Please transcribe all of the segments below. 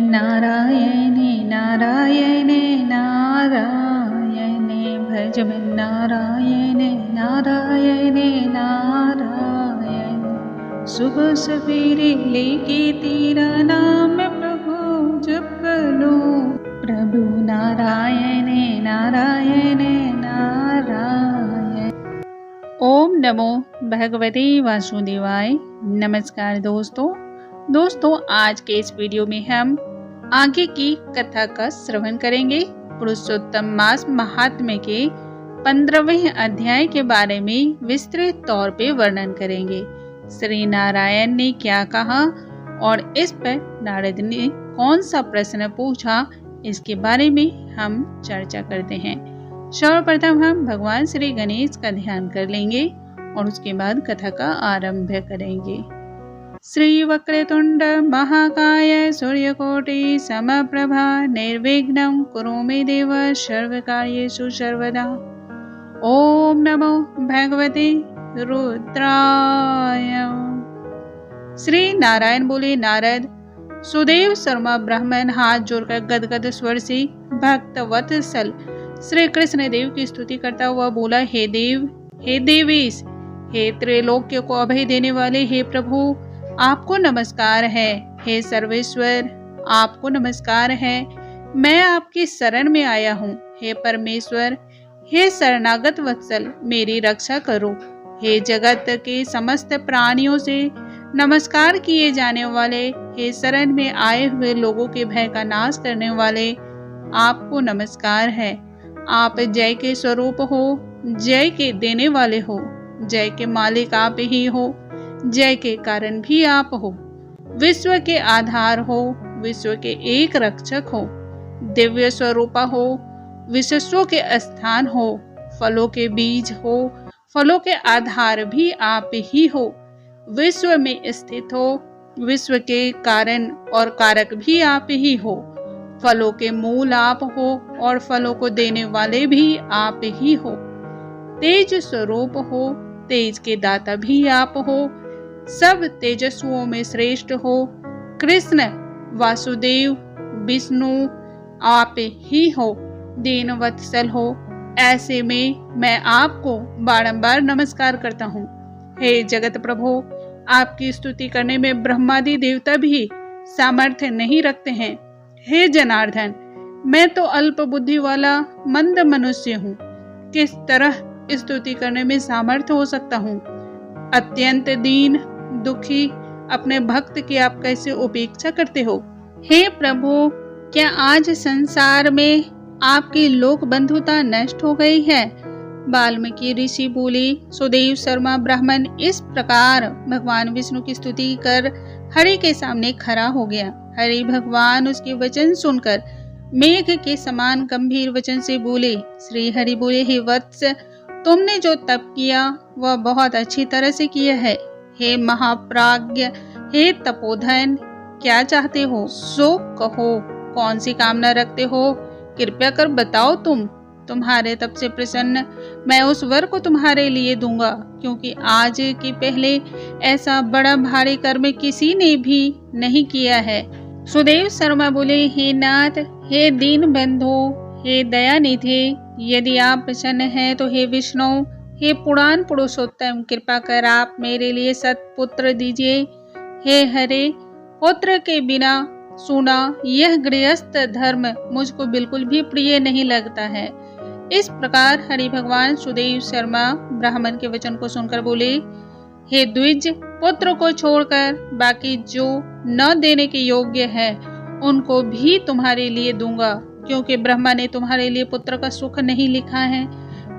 नारायणे नारायणे नारायणे भजमन नारायणे नारायणे नारायणे। सुबह सवेरे लेके तेरा नाम प्रभु जप लो, प्रभु नारायणे नारायणे नारायण। ओम नमो भगवते वासुदेवाय। नमस्कार दोस्तों, आज के इस वीडियो में हम आगे की कथा का श्रवण करेंगे। पुरुषोत्तम मास महात्म्य के 15वें अध्याय के बारे में विस्तृत तौर पे वर्णन करेंगे। श्री नारायण ने क्या कहा और इस पर नारद ने कौन सा प्रश्न पूछा, इसके बारे में हम चर्चा करते हैं। सर्वप्रथम हम भगवान श्री गणेश का ध्यान कर लेंगे और उसके बाद कथा का आरंभ करेंगे। श्री वक्रतुंड महाकाय सूर्यकोटि समप्रभा निर्विघ्नं कुरु मे देव सर्वकार्येषु सर्वदा। ओम नमो भगवते रुद्राय। श्री नारायण बोले, नारद सुदेव शर्मा ब्राह्मण हाथ जोड़कर गदगद स्वर से भक्त वत्सल श्री कृष्ण देव की स्तुति करता हुआ बोला, हे देव, हे देवेश, हे त्रैलोक्य को अभय देने वाले, हे प्रभु आपको नमस्कार है। हे सर्वेश्वर आपको नमस्कार है। मैं आपकी शरण में आया हूँ। हे परमेश्वर, हे शरणागत वत्सल मेरी रक्षा करो। हे जगत के समस्त प्राणियों से नमस्कार किए जाने वाले, हे शरण में आए हुए लोगों के भय का नाश करने वाले, आपको नमस्कार है। आप जय के स्वरूप हो, जय के देने वाले हो, जय के मालिक आप ही हो, जय के कारण भी आप हो, विश्व के आधार हो, विश्व के एक रक्षक हो, दिव्य स्वरूपा हो, विश्वों के स्थान हो, फलों के बीज हो, फलों के आधार भी आप ही हो, विश्व में स्थित हो, विश्व के कारण और कारक भी आप ही हो, फलों के मूल आप हो और फलों को देने वाले भी आप ही हो, तेज स्वरूप हो, तेज के दाता भी आप हो, सब तेजस्वों में श्रेष्ठ हो, कृष्ण वासुदेव विष्णु आप ही हो, दीन वत्सल हो। ऐसे में मैं आपको बारंबार नमस्कार करता हूँ। हे जगत प्रभु, आपकी स्तुति करने में ब्रह्मादि देवता भी सामर्थ्य नहीं रखते हैं। हे जनार्दन, मैं तो अल्प बुद्धि वाला मंद मनुष्य हूँ, किस तरह स्तुति करने में सामर्थ्य हो सकता हूँ। अत्यंत दीन दुखी अपने भक्त की आप कैसे उपेक्षा करते हो। हे प्रभु, क्या आज संसार में आपकी लोक बंधुता नष्ट हो गई है। वाल्मीकि ऋषि बोले, सुदेव शर्मा ब्राह्मण इस प्रकार भगवान विष्णु की स्तुति कर हरि के सामने खड़ा हो गया। हरि भगवान उसके वचन सुनकर मेघ के समान गंभीर वचन से बोले। श्री हरि बोले, हे वत्स, तुमने जो तप किया वह बहुत अच्छी तरह से किया है। हे महाप्राज्ञ, हे तपोधन, क्या चाहते हो सो कहो। कौन सी कामना रखते हो, कृपया कर बताओ। तुम्हारे तप से प्रसन्न मैं उस वर को तुम्हारे लिए दूंगा, क्योंकि आज के पहले ऐसा बड़ा भारी कर्म किसी ने भी नहीं किया है। सुदेव शर्मा बोले, हे नाथ, हे दीन बंधो, हे दयानिधे, यदि आप प्रसन्न हैं तो हे विष्णु, हे पुराण पुरुषोत्तम, कृपा कर आप मेरे लिए सत्पुत्र दीजिए। हे हरे, पुत्र के बिना सुना यह गृहस्थ धर्म मुझको बिल्कुल भी प्रिय नहीं लगता है। इस प्रकार हरि भगवान सुदेव शर्मा ब्राह्मण के वचन को सुनकर बोले, हे द्विज, पुत्र को छोड़कर बाकी जो न देने के योग्य है उनको भी तुम्हारे लिए दूंगा, क्योंकि ब्रह्मा ने तुम्हारे लिए पुत्र का सुख नहीं लिखा है।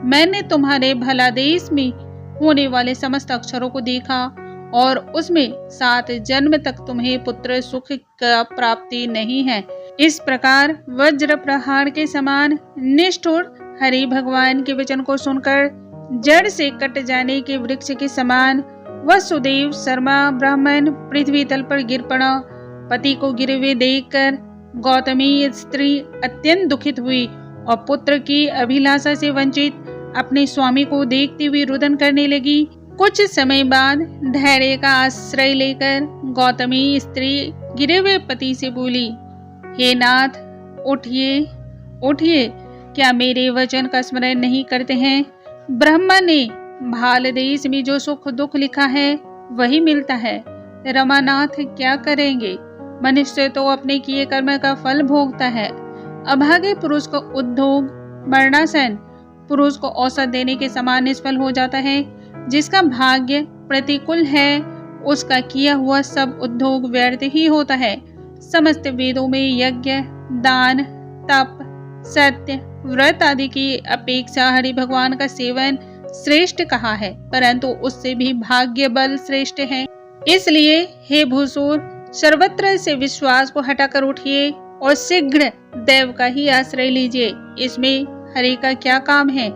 मैंने तुम्हारे भलादेश में होने वाले समस्त अक्षरों को देखा और उसमें 7 जन्म तक तुम्हें पुत्र सुख का प्राप्ति नहीं है। इस प्रकार वज्र प्रहार के समान निष्ठुर हरि भगवान के वचन को सुनकर जड़ से कट जाने के वृक्ष के समान वह सुदेव शर्मा ब्राह्मण पृथ्वी तल पर गिर पड़ा। पति को गिरे हुए देखकर गौतमी स्त्री अत्यंत दुखित हुई और पुत्र की अभिलाषा से वंचित अपने स्वामी को देखती हुई रुदन करने लगी। कुछ समय बाद धैर्य का आश्रय लेकर गौतमी स्त्री गिरे हुए पति से बोली, हे नाथ, उठिए उठिए, क्या मेरे वचन का स्मरण नहीं करते हैं? ब्रह्मा ने भाल देश में जो सुख दुख लिखा है वही मिलता है। रमानाथ क्या करेंगे? मनुष्य तो अपने किए कर्म का फल भोगता है। अभागे पुरुष को उद्योग मरणासन पुरुष को औसत देने के समान निष्फल हो जाता है। जिसका भाग्य प्रतिकूल है उसका किया हुआ सब उद्योग व्यर्थ ही होता है। समस्त वेदों में यज्ञ, दान, तप, सत्य, व्रत आदि की अपेक्षा हरि भगवान का सेवन श्रेष्ठ कहा है, परंतु उससे भी भाग्य बल श्रेष्ठ है। इसलिए हे भूसुर, सर्वत्र से विश्वास को हटाकर उठिए और शीघ्र देव का ही आश्रय लीजिए। इसमें हरि का क्या काम है?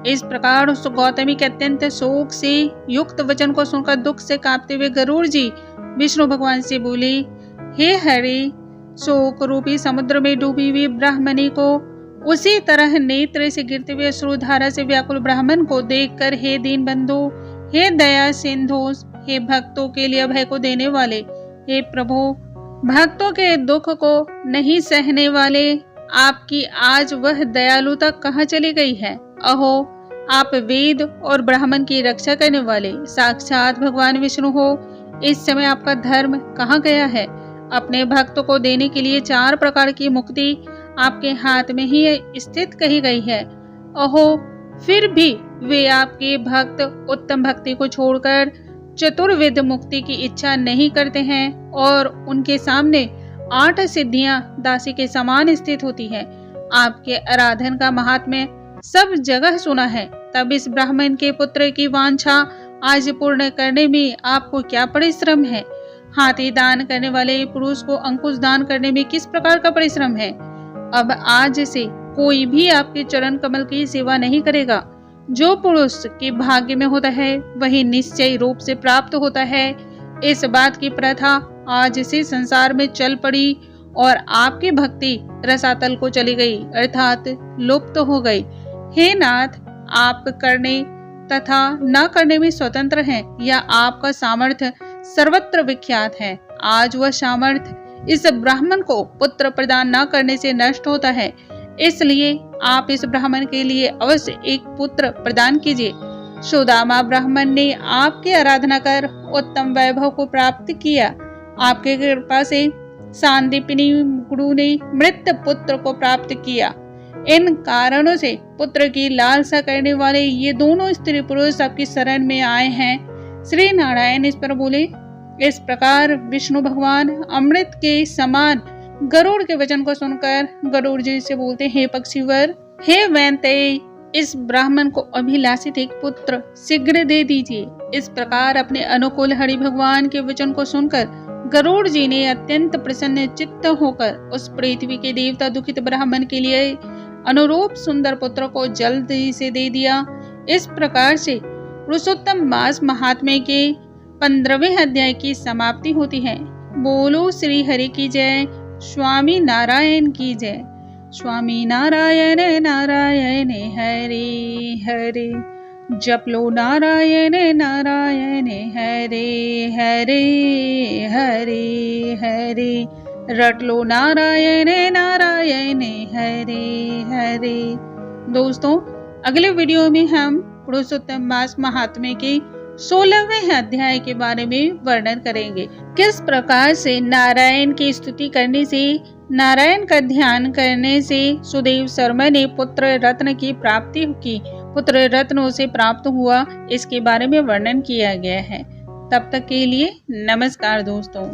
इस प्रकार उस गौतमी के अत्यंत शोक से युक्त वचन को सुनकर दुख से कांपते हुए गरुड़ जी विष्णु भगवान से बोले, हे हरि, शोक रूपी समुद्र में डूबी हुई ब्राह्मणी को उसी तरह नेत्र से गिरते हुए अश्रुधारा से व्याकुल ब्राह्मण को देखकर, हे दीन बंधु, हे दया सिंधु, हे भक्तों के लिए अभय को देने वाले, हे प्रभु, भक्तों के दुख को नहीं सहने वाले, आपकी आज वह दयालुता कहाँ चली गई है? अहो, आप वेद और ब्राह्मण की रक्षा करने वाले साक्षात भगवान विष्णु हो। इस समय आपका धर्म कहाँ गया है? अपने भक्तों को देने के लिए 4 प्रकार की मुक्ति आपके हाथ में ही स्थित कही गई है। अहो, फिर भी वे आपके भक्त उत्तम भक्ति को छोड़कर चतुर्विध मुक्ति की इच्छा नहीं करते हैं और उनके सामने 8 सिद्धियां दासी के समान स्थित होती है। आपके आराधन का महात्म्य सब जगह सुना है, तब इस ब्राह्मण के पुत्र की वांछा आज पूर्ण करने में आपको क्या परिश्रम है? हाथी दान करने वाले पुरुष को अंकुश दान करने में किस प्रकार का परिश्रम है? अब आज से कोई भी आपके चरण कमल की सेवा नहीं करेगा। जो पुरुष के भाग्य में होता है वही निश्चय रूप से प्राप्त होता है। इस बात की प्रथा आज से संसार में चल पड़ी और आपकी भक्ति रसातल को चली गई, अर्थात लुप्त हो गई। हे नाथ, आप करने तथा न करने में स्वतंत्र हैं, या आपका सामर्थ्य सर्वत्र विख्यात है। आज वह सामर्थ्य इस ब्राह्मण को पुत्र प्रदान न करने से नष्ट होता है, इसलिए आप इस ब्राह्मण के लिए अवश्य एक पुत्र प्रदान कीजिए। सुदामा ब्राह्मण ने आपकी आराधना कर उत्तम वैभव को प्राप्त किया। आपके कृपा से सांदीपनी गुरु ने मृत पुत्र को प्राप्त किया। इन कारणों से पुत्र की लालसा करने वाले ये दोनों स्त्री पुरुष आपकी शरण में आए हैं। श्री नारायण इस पर बोले। इस प्रकार विष्णु भगवान अमृत के समान गरुड़ के वचन को सुनकर गरुड़ जी से बोलते, हे पक्षीवर, हे वैंतेय, इस ब्राह्मण को अभिलाषित एक पुत्र शीघ्र दे दीजिए। इस प्रकार अपने अनुकूल हरि भगवान के वचन को सुनकर गरुड़ जी ने अत्यंत प्रसन्न चित्त होकर उस पृथ्वी के देवता दुखित ब्राह्मण के लिए अनुरूप सुंदर पुत्र को जल्दी से दे दिया। इस प्रकार से पुरुषोत्तम मास महात्म्य के 15वें अध्याय की समाप्ति होती है। बोलो श्री हरि की जय, स्वामी नारायण की जय। स्वामी नारायण नारायण हरे हरे, जप लो नारायण नारायण हरे हरे हरे हरे, रट लो नारायण नारायण हरे हरे। दोस्तों, अगले वीडियो में हम पुरुषोत्तम मास महात्म्य के 16वें अध्याय के बारे में वर्णन करेंगे। किस प्रकार से नारायण की स्तुति करने से, नारायण का ध्यान करने से सुदेव शर्मा ने पुत्र रत्न की प्राप्ति की, पुत्र रत्न उसे प्राप्त हुआ, इसके बारे में वर्णन किया गया है। तब तक के लिए नमस्कार दोस्तों।